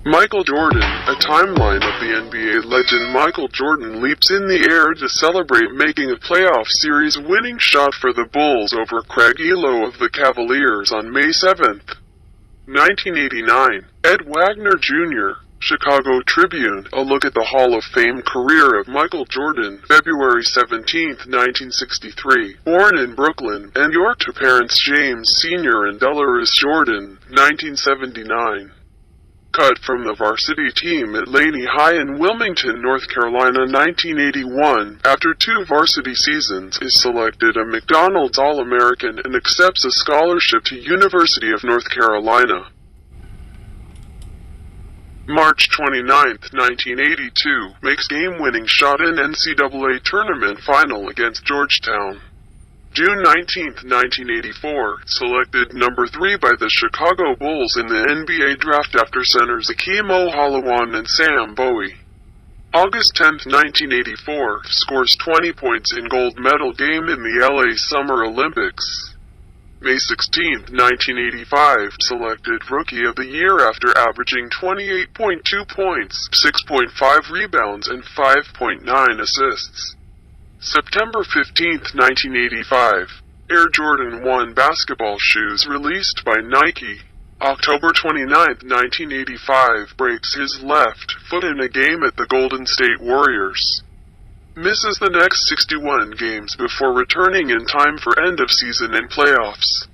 Michael Jordan, a timeline of the NBA legend Michael Jordan leaps in the air to celebrate making a playoff series winning shot for the Bulls over Craig Ehlo of the Cavaliers on May 7, 1989. Ed Wagner Jr., Chicago Tribune, a look at the Hall of Fame career of Michael Jordan, February 17, 1963. Born in Brooklyn, New York to parents James Sr. and Dolores Jordan, 1979. Cut from the varsity team at Laney High in Wilmington, North Carolina, 1981. After 2 varsity seasons, is selected a McDonald's All-American and accepts a scholarship to University of North Carolina. March 29, 1982, makes game-winning shot in NCAA tournament final against Georgetown. June 19, 1984, selected number 3 by the Chicago Bulls in the NBA draft after centers Akeem Olajuwon and Sam Bowie. August 10, 1984, scores 20 points in gold medal game in the LA Summer Olympics. May 16, 1985, selected Rookie of the Year after averaging 28.2 points, 6.5 rebounds, and 5.9 assists. September 15, 1985, Air Jordan 1 basketball shoes released by Nike. October 29, 1985, breaks his left foot in a game at the Golden State Warriors. Misses the next 61 games before returning in time for end-of-season and playoffs.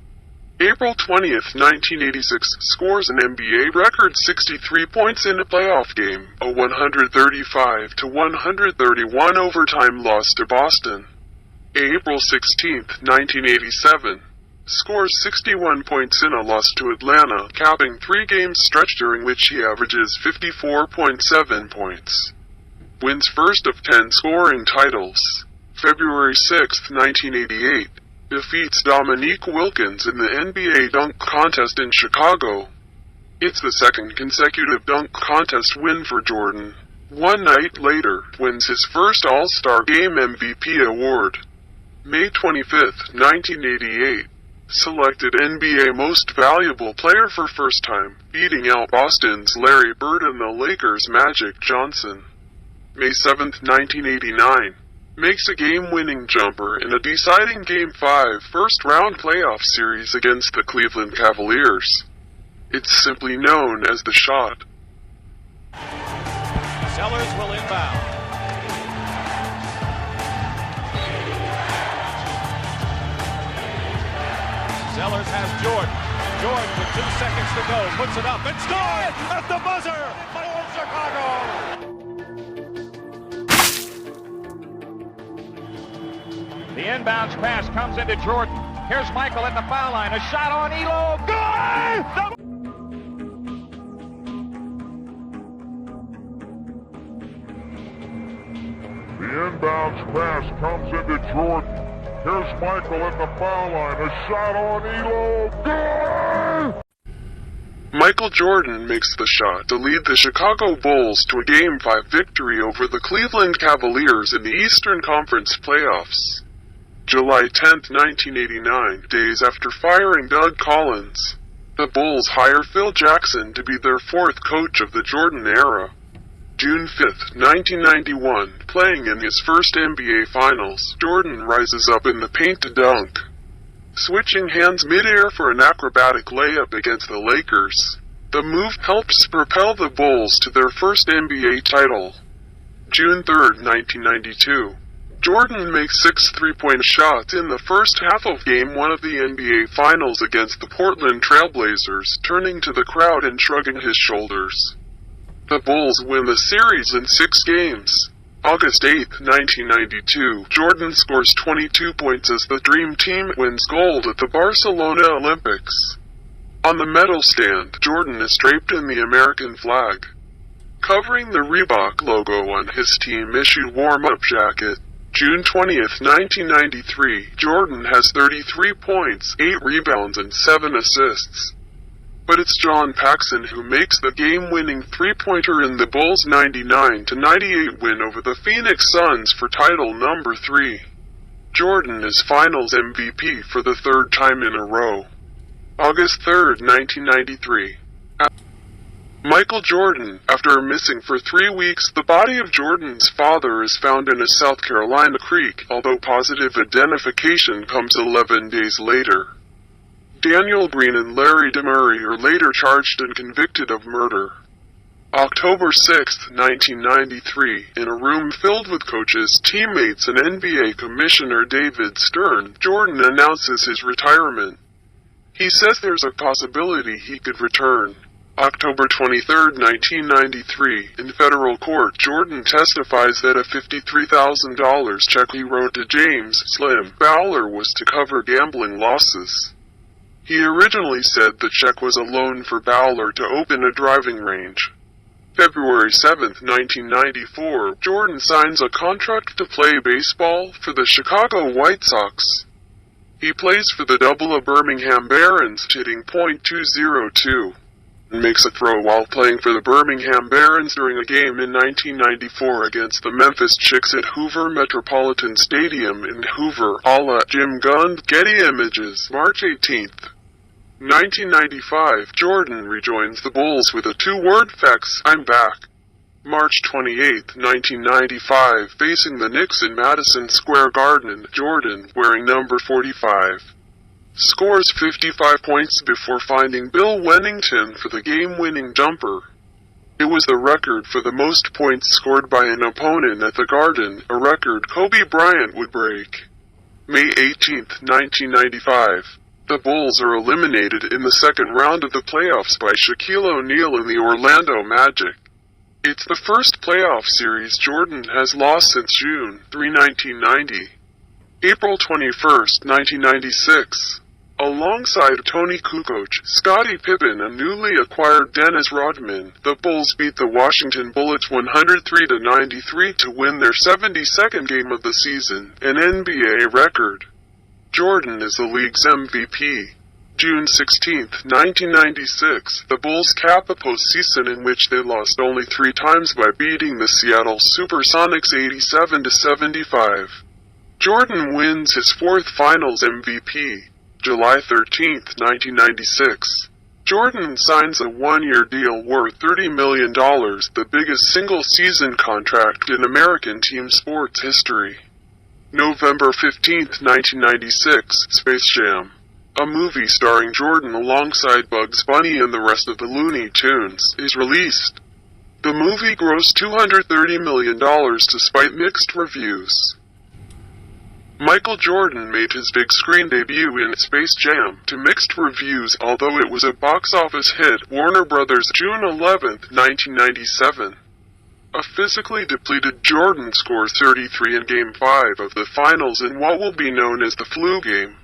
April 20, 1986, scores an NBA record 63 points in a playoff game, a 135-131 overtime loss to Boston. April 16, 1987, scores 61 points in a loss to Atlanta, capping 3-game stretch during which he averages 54.7 points. Wins first of 10 scoring titles. February 6, 1988. Defeats Dominique Wilkins in the NBA dunk contest in Chicago. It's the second consecutive dunk contest win for Jordan. One night later, wins his first All-Star Game MVP award. May 25, 1988. Selected NBA Most Valuable Player for first time, beating out Boston's Larry Bird and the Lakers' Magic Johnson. May 7, 1989. Makes a game-winning jumper in a deciding Game 5 first-round playoff series against the Cleveland Cavaliers. It's simply known as the shot. Sellers will inbound. Sellers has Jordan. Jordan with 2 seconds to go. Puts it up and scores at the buzzer for Chicago. The inbounds pass comes into Jordan. Here's Michael at the foul line. A shot on Ehlo. Good! The inbounds pass comes into Jordan. Here's Michael at the foul line. A shot on Ehlo. Good! Michael Jordan makes the shot to lead the Chicago Bulls to a Game 5 victory over the Cleveland Cavaliers in the Eastern Conference playoffs. July 10, 1989, days after firing Doug Collins. The Bulls hire Phil Jackson to be their 4th coach of the Jordan era. June 5, 1991, playing in his first NBA Finals, Jordan rises up in the paint to dunk. Switching hands mid-air for an acrobatic layup against the Lakers. The move helps propel the Bulls to their first NBA title. June 3, 1992. Jordan makes 6 3-point shots in the first half of Game 1 of the NBA Finals against the Portland Trail Blazers, turning to the crowd and shrugging his shoulders. The Bulls win the series in 6 games. August 8, 1992, Jordan scores 22 points as the Dream Team wins gold at the Barcelona Olympics. On the medal stand, Jordan is draped in the American flag. Covering the Reebok logo on his team-issued warm-up jacket. June 20, 1993, Jordan has 33 points, 8 rebounds, and 7 assists. But it's John Paxson who makes the game-winning three-pointer in the Bulls' 99-98 win over the Phoenix Suns for title number 3. Jordan is Finals MVP for the 3rd time in a row. August 3, 1993. Michael Jordan. After missing for 3 weeks, the body of Jordan's father is found in a South Carolina creek, although positive identification comes 11 days later. Daniel Green and Larry DeMurray are later charged and convicted of murder. October 6, 1993, in a room filled with coaches, teammates, and NBA Commissioner David Stern, Jordan announces his retirement. He says there's a possibility he could return. October 23, 1993, in federal court, Jordan testifies that a $53,000 check he wrote to James "Slim" Fowler was to cover gambling losses. He originally said the check was a loan for Fowler to open a driving range. February 7, 1994, Jordan signs a contract to play baseball for the Chicago White Sox. He plays for the Double A Birmingham Barons, hitting .202, and makes a throw while playing for the Birmingham Barons during a game in 1994 against the Memphis Chicks at Hoover Metropolitan Stadium in Hoover, a la Jim Gunn. Getty Images, March 18, 1995, Jordan rejoins the Bulls with a two-word fax, "I'm back." March 28, 1995, facing the Knicks in Madison Square Garden, Jordan, wearing number 45, scores 55 points before finding Bill Wennington for the game-winning jumper. It was the record for the most points scored by an opponent at the Garden, a record Kobe Bryant would break. May 18, 1995. The Bulls are eliminated in the second round of the playoffs by Shaquille O'Neal and the Orlando Magic. It's the first playoff series Jordan has lost since June 3, 1990. April 21, 1996. Alongside Tony Kukoc, Scottie Pippen, and newly acquired Dennis Rodman, the Bulls beat the Washington Bullets 103-93 to win their 72nd game of the season, an NBA record. Jordan is the league's MVP. June 16, 1996, the Bulls cap a postseason in which they lost only 3 times by beating the Seattle Supersonics 87-75. Jordan wins his 4th Finals MVP. July 13, 1996. Jordan signs a 1-year deal worth $30 million, the biggest single-season contract in American team sports history. November 15, 1996, Space Jam. A movie starring Jordan alongside Bugs Bunny and the rest of the Looney Tunes is released. The movie grossed $230 million despite mixed reviews. Michael Jordan made his big screen debut in Space Jam to mixed reviews, although it was a box office hit. Warner Brothers, June 11, 1997. A physically depleted Jordan scores 33 in Game 5 of the finals in what will be known as the flu game.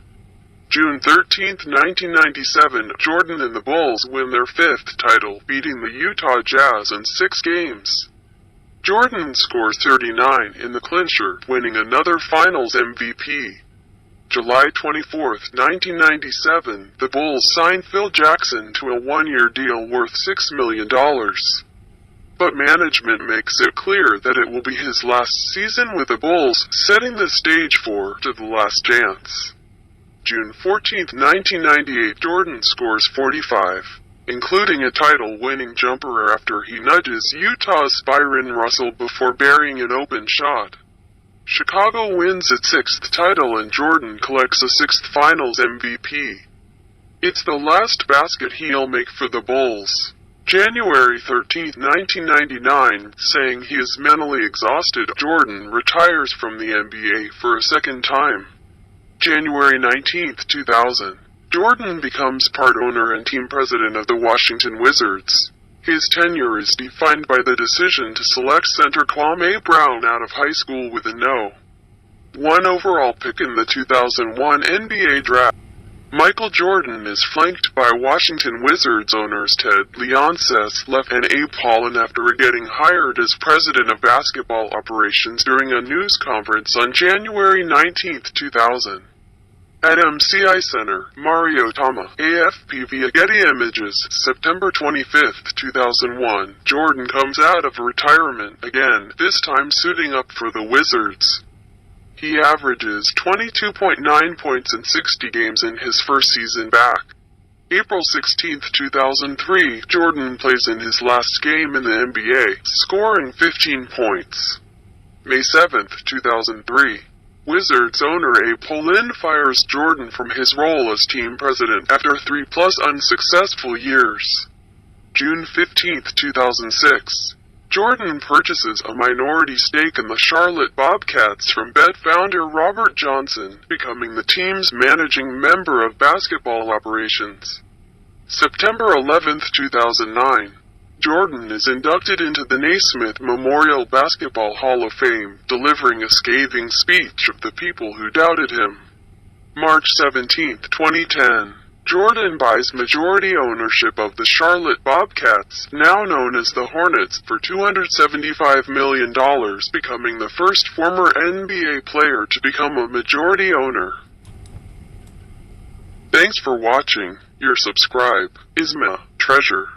June 13, 1997, Jordan and the Bulls win their 5th title, beating the Utah Jazz in 6 games. Jordan scores 39 in the clincher, winning another Finals MVP. July 24, 1997, the Bulls sign Phil Jackson to a 1-year deal worth $6 million. But management makes it clear that it will be his last season with the Bulls, setting the stage for "To the Last Dance." June 14, 1998, Jordan scores 45, including a title-winning jumper after he nudges Utah's Byron Russell before burying an open shot. Chicago wins its 6th title and Jordan collects a 6th Finals MVP. It's the last basket he'll make for the Bulls. January 13, 1999, saying he is mentally exhausted, Jordan retires from the NBA for a second time. January 19, 2000. Jordan becomes part owner and team president of the Washington Wizards. His tenure is defined by the decision to select center Kwame Brown out of high school with a No. 1 overall pick in the 2001 NBA Draft. Michael Jordan is flanked by Washington Wizards owners Ted Leonsis and Abe Paulin after getting hired as president of basketball operations during a news conference on January 19, 2000. At MCI Center, Mario Tama, AFP via Getty Images, September 25, 2001, Jordan comes out of retirement again, this time suiting up for the Wizards. He averages 22.9 points in 60 games in his first season back. April 16, 2003, Jordan plays in his last game in the NBA, scoring 15 points. May 7, 2003. Wizards owner Abe Pollin fires Jordan from his role as team president after 3+ unsuccessful years. June 15, 2006. Jordan purchases a minority stake in the Charlotte Bobcats from Bet founder Robert Johnson, becoming the team's managing member of basketball operations. September 11, 2009. Jordan is inducted into the Naismith Memorial Basketball Hall of Fame, delivering a scathing speech of the people who doubted him. March 17, 2010. Jordan buys majority ownership of the Charlotte Bobcats, now known as the Hornets, for $275 million, becoming the first former NBA player to become a majority owner. Thanks for watching. Your subscribe, Isma, Treasure.